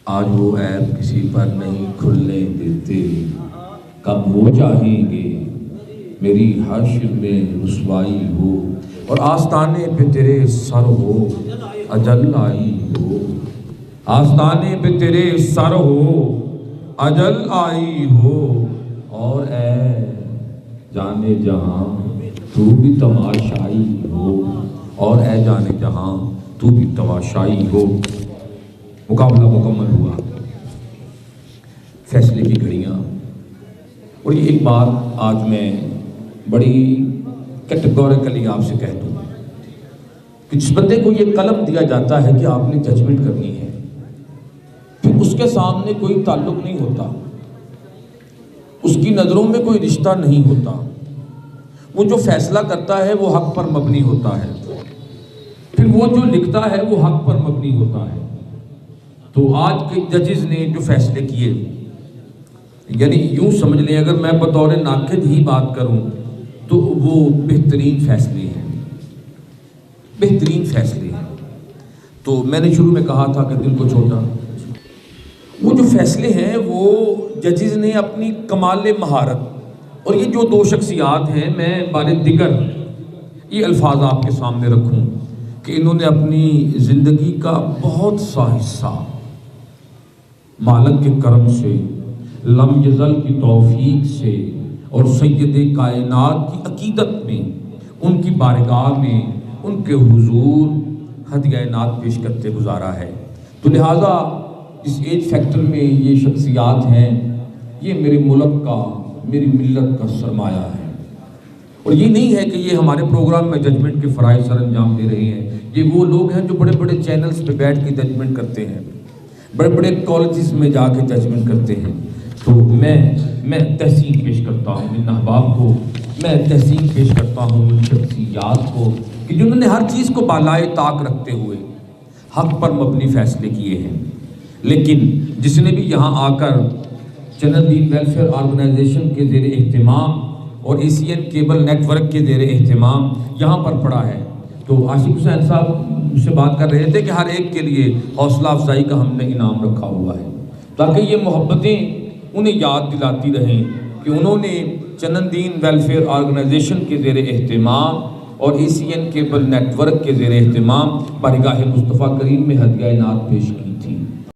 آج وہ عیب کسی پر نہیں کھلنے دیتے، کب وہ چاہیں گے میری حشر میں رسوائی ہو، اور آستانے پہ تیرے سر ہو اجل آئی ہو، آستانے پہ تیرے سر ہو اجل آئی ہو، اور اے جانے جہاں تو بھی تماشائی ہو، اور اے جانے جہاں تو بھی تماشائی ہو۔ مقابلہ مکمل ہوا، فیصلے کی گھڑیاں۔ اور یہ ایک بات آج میں بڑی کیٹیگوریکلی آپ سے کہہ دوں کہ جس بندے کو یہ قلم دیا جاتا ہے کہ آپ نے ججمنٹ کرنی ہے، پھر اس کے سامنے کوئی تعلق نہیں ہوتا، اس کی نظروں میں کوئی رشتہ نہیں ہوتا، وہ جو فیصلہ کرتا ہے وہ حق پر مبنی ہوتا ہے، پھر وہ جو لکھتا ہے وہ حق پر مبنی ہوتا ہے۔ تو آج کے ججز نے جو فیصلے کیے، یعنی یوں سمجھ لیں اگر میں بطور ناقد ہی بات کروں تو وہ بہترین فیصلے ہیں، بہترین فیصلے ہیں۔ تو میں نے شروع میں کہا تھا کہ دل کو چھوٹا، وہ جو فیصلے ہیں وہ ججز نے اپنی کمال مہارت، اور یہ جو دو شخصیات ہیں میں بارے دیگر یہ الفاظ آپ کے سامنے رکھوں کہ انہوں نے اپنی زندگی کا بہت سا حصہ مالک کے کرم سے، لم یزل کی توفیق سے، اور سید کائنات کی عقیدت میں، ان کی بارگاہ میں، ان کے حضور ہدیہ نعت پیش کرتے گزارا ہے۔ تو لہٰذا اس ایج فیکٹر میں یہ شخصیات ہیں، یہ میرے ملک کا، میری ملت کا سرمایہ ہے۔ اور یہ نہیں ہے کہ یہ ہمارے پروگرام میں ججمنٹ کے فرائض سر انجام دے رہے ہیں، یہ وہ لوگ ہیں جو بڑے بڑے چینلز پہ بیٹھ کے ججمنٹ کرتے ہیں، بڑے بڑے کالجز میں جا کے ججمنٹ کرتے ہیں۔ تو میں تحسین پیش کرتا ہوں ان احباب کو، میں تحسین پیش کرتا ہوں ان شخصیات کو کہ جنہوں نے ہر چیز کو بالائے طاق رکھتے ہوئے حق پر مبنی فیصلے کیے ہیں۔ لیکن جس نے بھی یہاں آ کر چنن دین ویلفیئر آرگنائزیشن کے زیر اہتمام اور ایشین کیبل نیٹ ورک کے زیر اہتمام یہاں پر پڑھا ہے، تو عاشق حسین صاحب مجھ سے بات کر رہے تھے کہ ہر ایک کے لیے حوصلہ افزائی کا ہم نے انعام رکھا ہوا ہے، تاکہ یہ محبتیں انہیں یاد دلاتی رہیں کہ انہوں نے چنن دین ویلفیئر آرگنائزیشن کے زیر اہتمام اور ایشین کیبل نیٹ ورک کے زیر اہتمام بارگاہ مصطفیٰ کریم میں ہدیہ نعت پیش کی۔